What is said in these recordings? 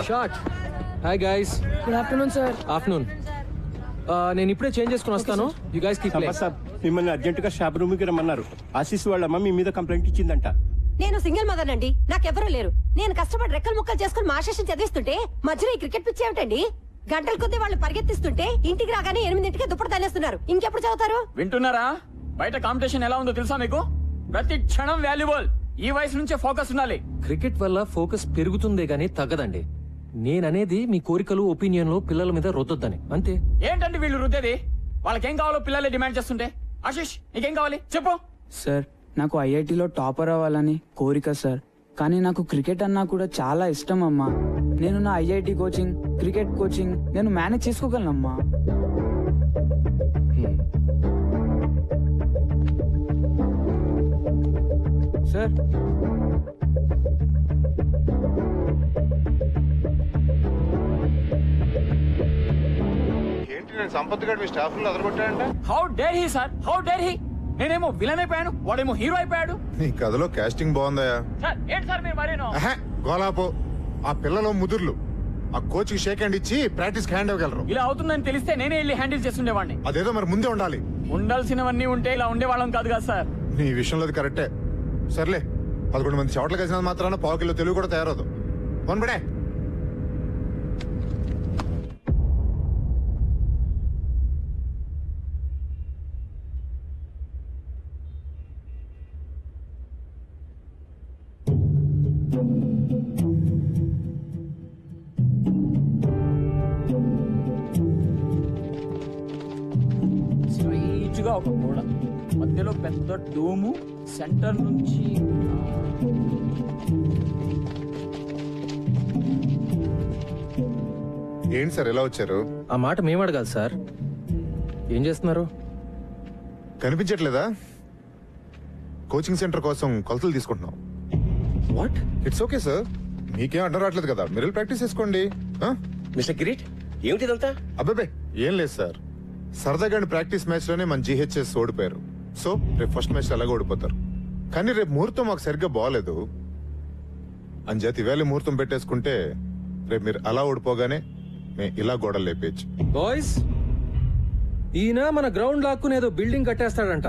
Shot. Hi guys. Good afternoon sir. Afternoon. నేను ఇప్పుడే change చేసుకుని వస్తాను. You guys keep playing. Sir మిమ్మల్ని అర్జెంట్ గా షాప్ రూమ్ కి రమ్మన్నారు. ఆశీస్ వాళ్ళమ్మ మీ మీద కంప్లైంట్ ఇచ్చిందంట. నేను సింగిల్ మదర్ అండి, నాకెవరూ లేరు. నేను కష్టపడి రెక్కలు ముక్కలు చేసుకుని మా సెషన్ చదివిస్తుంటే మధ్యలో ఈ క్రికెట్ పిచ్చి ఏమిటండి? గంటల కొద్దీ వాళ్ళు పరిగెత్తిస్తుంటే ఇంటికి రాగానే 8ంటికి దుప్పటి తనేస్తున్నారు. ఇంకెప్పుడు చదువుతారు? వింటున్నారా? బయట కాంపిటీషన్ ఎలా ఉందో తెలుసా మీకు? ప్రతి క్షణం వాల్యుబుల్. ఈ వయసు నుంచే ఫోకస్ ఉండాలి. క్రికెట్ వల్ల ఫోకస్ పెరుగుతుందే గానీ తగ్గదండి. నేననేది మీ కోరికలు ఒపీనియన్లు పిల్లల మీద రుద్దొద్దని అంతే. ఏంటంటే వీళ్ళు రుద్దేది? వాళ్ళకేం కావాలో పిల్లలే డిమాండ్ చేస్తుంటే. ఆశీష్ నీకేం కావాలి చెప్పు. సార్ నాకు ఐఐటిలో టాపర్ అవ్వాలని కోరిక సార్, కానీ నాకు క్రికెట్ అన్నా కూడా చాలా ఇష్టం అమ్మా. నేను నా ఐఐటి కోచింగ్, క్రికెట్ కోచింగ్ నేను మేనేజ్ చేసుకోగలనమ్మా. సార్ ఏంటి నేను సంపత్ గారు మీ స్టాఫ్ లో అదరగొట్టాడంట? How dare he sir, how dare he. నేనేమో విలన్ అయిపోయాను, వాడేమో హీరో అయిపోయాడు. నీ కథలో కాస్టింగ్ బాగుందయా? సార్ ఏంటి సార్ మీరు మరేనో? గోలాపో. ఆ పిల్లలు ముదుర్లు ఆ కోచ్ కి షేక్ హ్యాండ్ ఇచ్చి ప్రాక్టీస్ హ్యాండ్ ఇవ్వగలరు. ఇలా అవుతుందని తెలిస్తే నేనే వెళ్ళి హ్యాండిల్ చేస్తుండేవాడిని. అదేదో మరి ముందే ఉండాలి. ఉండాల్సినవన్నీ ఉంటే ఇలా ఉండేవాళ్ళం కాదు కదా సార్. నీ విషయంలో అది కరెక్టే. సర్లే 11 మంది చోట్ల కలిసినంత మాత్రాన పావు కిలో తెలుగు కూడా తయారవుదు. వన్బడే స్ట్రైట్ గా ఒక గోడ, మధ్యలో పెద్ద డోము, సెంటర్ నుంచి ఏంటి సార్ ఎలా వచ్చారు? ఆ మాట మేము అడగాలి సార్. ఏం చేస్తున్నారు? కనిపించట్లేదా? కోచింగ్ సెంటర్ కోసం కొలతలు తీసుకుంటున్నాం. వాట్? ఇట్స్ ఓకే సార్, మీకేం అడ్డం రావట్లేదు కదా, మీరు ప్రాక్టీస్ చేసుకోండి. మిస్టర్ గిరీట్ ఏమిటిదంతా? అబ్బాబే ఏం లేదు సార్, సరదాగా ప్రాక్టీస్ మ్యాచ్ లోనే మన జీహెచ్ఎస్ ఓడిపోయారు. సో రేపు ఫస్ట్ మ్యాచ్ అలాగే ఓడిపోతారు. కానీ రేపు ముహూర్తం మాకు సరిగ్గా బాగాలేదు అని చేతి వేళ ముహూర్తం పెట్టేసుకుంటే రేపు మీరు అలా ఓడిపోగానే మేము ఇలా గోడలు లేపేయచ్చు. బాయ్స్, ఈయన మన గ్రౌండ్ లాక్కుని ఏదో బిల్డింగ్ కట్టేస్తాడంట.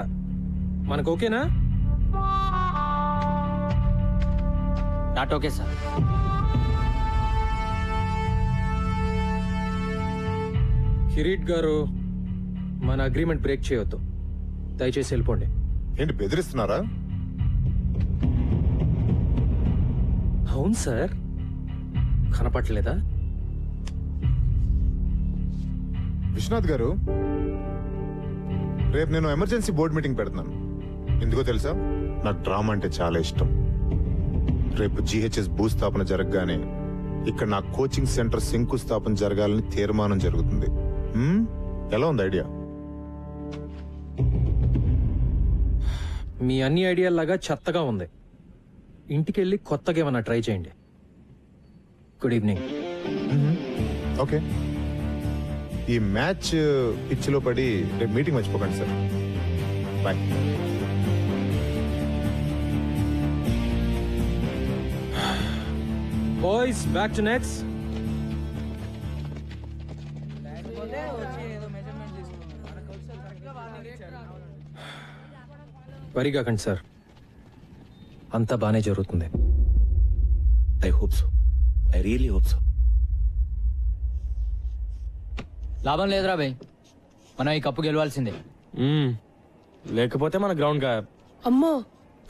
మనకు ఓకేనా? Not okay sir. కిరీట్ గారు, మన అగ్రిమెంట్ బ్రేక్ చేయొద్దు. దయచేసి వెళ్ళిపోండి. ఏంటి బెదిరిస్తున్నారా? అవును సార్, కనపట్లేదా? విశ్వనాథ్ గారు, రేపు నేను ఎమర్జెన్సీ బోర్డు మీటింగ్ పెడుతున్నాను. ఎందుకో తెలుసా? నాకు డ్రామా అంటే చాలా ఇష్టం. రేపు జీహెచ్ఎస్ భూస్థాపన జరగగానే ఇక్కడ నా కోచింగ్ సెంటర్ శంకుస్థాపన జరగాలని తీర్మానం జరుగుతుంది. ఎలా ఉంది ఐడియా? మీ అన్ని ఐడియాల్లాగా చెత్తగా ఉంది. ఇంటికెళ్ళి కొత్తగా ఏమన్నా ట్రై చేయండి. Good evening. ఓకే, ఈ మ్యాచ్ పిచ్చిలో పడి రేపు మీటింగ్ మర్చిపోకండి sir. Bye. Boys, back to nets. Worry కాకండి సార్, అంతా బానే జరుగుతుంది. I hope so, I really hope so. లాభం లేదురా భయ్, మనం ఈ కప్పు గెలవాల్సిందే. లేకపోతే మన గ్రౌండ్ గాయబ్. అమ్మో,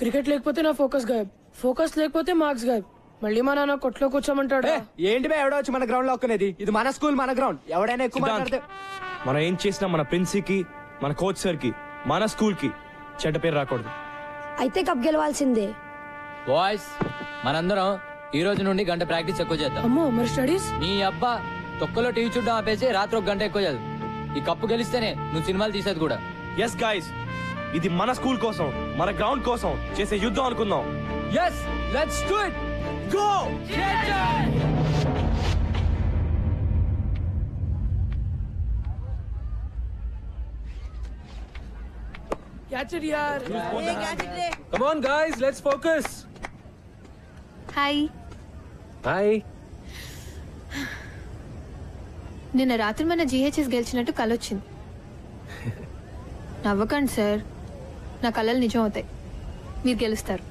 క్రికెట్ లేకపోతే నా ఫోకస్ గాయబ్, ఫోకస్ లేకపోతే మార్క్స్ గాయబ్. మళ్ళీ మా నాన్న కొట్లో కూర్చోమంటాడు. ఏంటి బే ఎవడో వచ్చి మన గ్రౌండ్ లో ఒక్కనేది? ఇది మన స్కూల్, మన గ్రౌండ్. ఎవడైనా ఎక్కువ మాట్లాడితే మనం ఏం చేసినా మన ప్రిన్సి కి, మన కోచ్ సార్ కి, మన స్కూల్ కి చెడ్డ పేరు రాకూడదు. అయితే కప్ గెలవాల్సిందే. బాయ్స్, మనందరం ఈ రోజు నుండి గంట ప్రాక్టీస్ ఎక్కువ చేద్దాం. అమ్మో, మరి స్టడీస్? నీ అబ్బా తొక్కలో టీవీ చూడడం ఆపేసి రాత్రి 1 గంట ఎక్కువ చదువు. ఈ కప్పు గెలిస్తేనే నువ్వు సినిమాలు తీసేది కూడా. ఎస్ గైస్, ఇది మన స్కూల్ కోసం, మన గ్రౌండ్ కోసం చేసే యుద్ధం అనుకుందాం. Yes, let's do it. Go! Catch it, yaar. Come on guys, let's focus. Hi. Hi. నిన్న రాత్రి మన జీహెచ్ఎస్ గెలిచినట్టు కలొచ్చింది. నవ్వకండి సార్, నా కళలు నిజం అవుతాయి. మీరు గెలుస్తారు.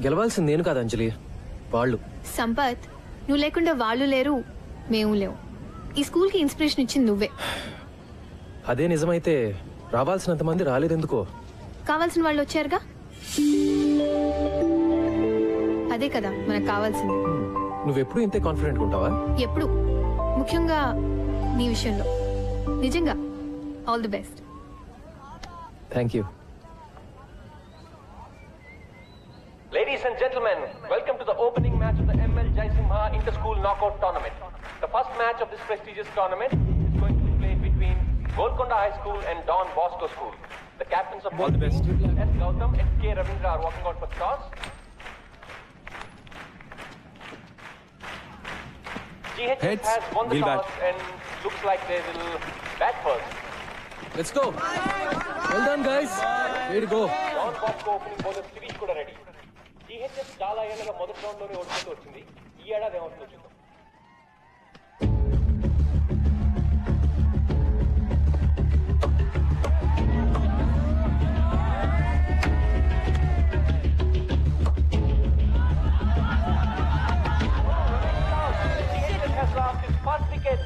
గెలవాల్సింది నేను కాదు అంజలి, వాళ్ళు. సంపత్, నువ్వు లేకుండా వాళ్ళు లేరు, మేము లేవు. ఈ స్కూల్కి ఇన్స్పిరేషన్ ఇచ్చింది నువ్వే. అదే నిజమైతే రావాల్సినంత మంది రాలేదెందుకో? కావాల్సిన వాళ్ళు వచ్చారుగా, అదే కదా మనకు కావాల్సింది. నువ్వెప్పుడు ఇంతే కాన్ఫిడెంట్ ఉంటావా? ఎప్పుడు, ముఖ్యంగా నీ విషయంలో. నిజంగా all the best. Thank you. Ladies and gentlemen, welcome to the opening match of the ML Jaisimha Inter-School Knockout Tournament. The first match of this prestigious tournament is going to be played between Golconda High School and Don Bosco School. The captains of both teams, S. Gautam and K. Ravindra, are walking out for the toss. GHS has won the toss and looks like they will bat first. Let's go. Well done, guys. Way to go. Don Bosco opening bowler Sirish kuda ready. GHS చాలా ఏళ్ళగా మొదటి round లోనే ఓడిపోతూ వచ్చింది. ఈ ఏడాది ఏమవుతుందో చూద్దాం. GHS has lost its first wicket.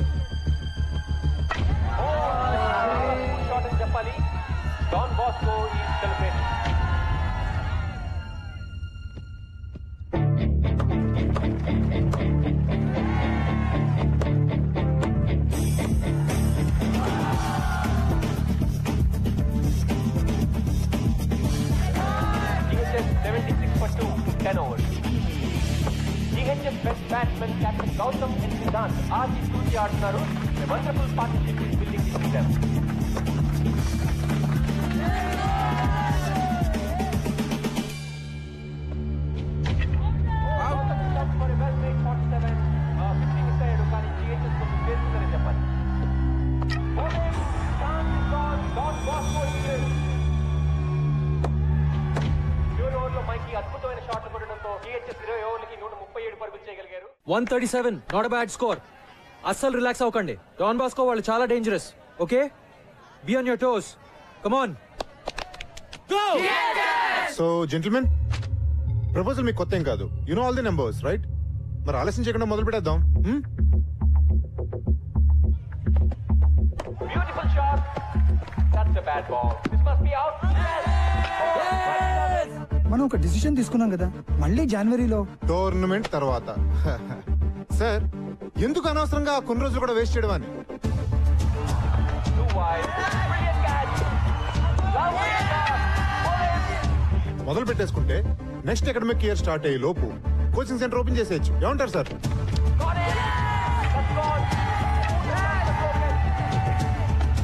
Shot అని చెప్పాలి. Don Bosco is celebrating. GHS 76 for 2, 10 overs. GHS best batsman Captain Gautam and Siddhant RG Stuti ఆడుతున్నారు. A wonderful partnership is building between them. For a well-made 47, pitching aside, కానీ GHS కొంచెం చేస్తుందని చెప్పాలి. Bowling, chance is gone. Don Bosco is చివరి ఓవర్లో మైకి అద్భుతమైన షాట్లు కొట్టడంతో GHS 20 ఓవర్లకి 137 పరుగులు చేయగలిగారు. 137, నాట్ అ బ్యాడ్ స్కోర్. అస్సలు రిలాక్స్ అవ్వకండి. డాన్ బాస్కో వాళ్ళు చాలా dangerous. Okay, be on your toes. Come on, go. So gentlemen, proposal మీకు కొత్త ఏం కాదు. You know all the numbers right? మరి ఆలస్యం చేయకుండా మొదలు పెట్టేద్దాం. Beautiful shot. That's a bad ball. This must be out. మనం ఒక డిసిషన్ తీసుకున్నాం కదా, మళ్ళీ జనవరిలో టోర్నమెంట్ తర్వాత. సార్, ఎందుకు అనవసరంగా కొన్ని రోజులు కూడా వేస్ట్ చేయడం అని? Too wide. Brilliant catch. Lovely shot. మొదలు పెట్టేసుకుంటే నెక్స్ట్ అకాడమిక్ ఇయర్ స్టార్ట్ అయ్యే లోపు కోచింగ్ సెంటర్ ఓపెన్ చేసేయచ్చు. ఏమంటారు sir? Got it. That's gone.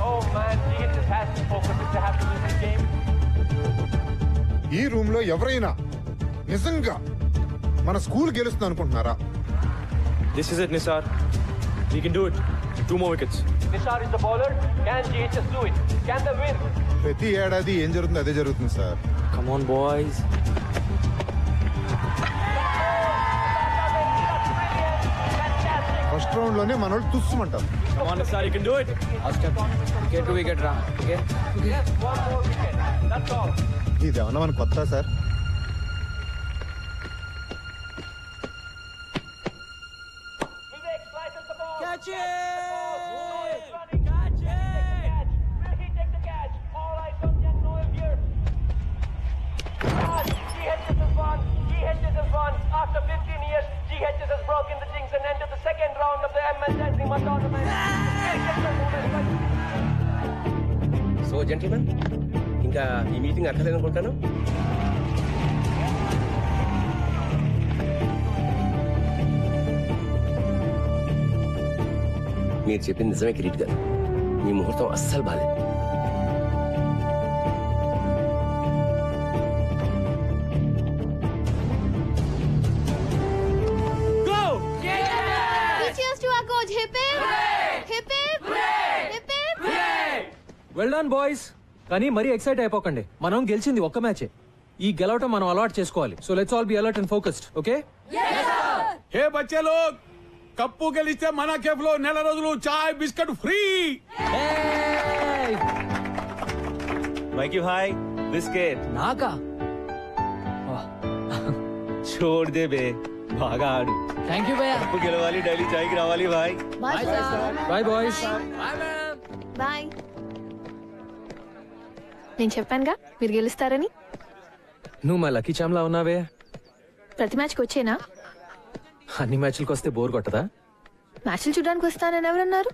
Oh man, GHS has to focus if they have to win this game. ఈ room లో ఎవరైనా నిజంగా మన స్కూల్ గెలుస్తుంది అనుకుంటున్నారా? This is it, Nisar. We can do it. 2 more wickets. Nisar is the bowler. Can GHS do it? Can they win? ప్రతి ఏడాది ఏం జరుగుతుందో అదే జరుగుతుంది sir. Come on, boys. First round లోనే మనోళ్ళు తుస్సుమంటారు. Come on, Nisar, you can do it. Wicket to wicket రా. Okay, Yes, one more wicket. That's all. ఇది ఏమన్నా మన కొత్త sir? Vivek slices the ball. Catch it! Catch it! Will he take the catch? All eyes on Young Noel here. GHS has won. GHS has won. After 15 years, GHS has broken the jinx and entered the second round of the ML Jaisimha tournament. So gentlemen, ఇంకా ఈ meeting అక్కర్లేదు అనుకుంటాను. మీరు చెప్పింది నిజమే కిరీట్ గారు. మీ ముహూర్తం అస్సలు బాలేదు. Well done boys. కానీ మరీ ఎక్సైట్ అయిపోకండి. మనం గెలిచింది ఒక్క మ్యాచే. ఈ గెలవటం మనం అలవాటు చేసుకోవాలి. So let's all be alert and focused. Okay? Hey बच्चे लोग, కప్పు గెలిస్తే మన కేఫ్ లో నెల రోజులు చాయ్ బిస్కెట్ ఫ్రీ. మైకి భాయ్ బిస్కెట్ నాకా छोड़ दे बे బాగా ఆడు. థ్యాంక్ యూ భయ్యా. కప్పు గెలవాలి, డైలీ చాయ్కి రావాలి భాయ్. Bye boys. బాయ్. నేను చెప్పానుగా మీరు గెలుస్తారని. నువ్వు మా లక్కీ చామ్లా ఉన్నావే. ప్రతి మ్యాచ్కి వచ్చేనా? అన్ని మ్యాచ్లకు వస్తే బోర్ కొట్టదా? మ్యాచ్లు చూడడానికి వస్తానని ఎవరన్నారు?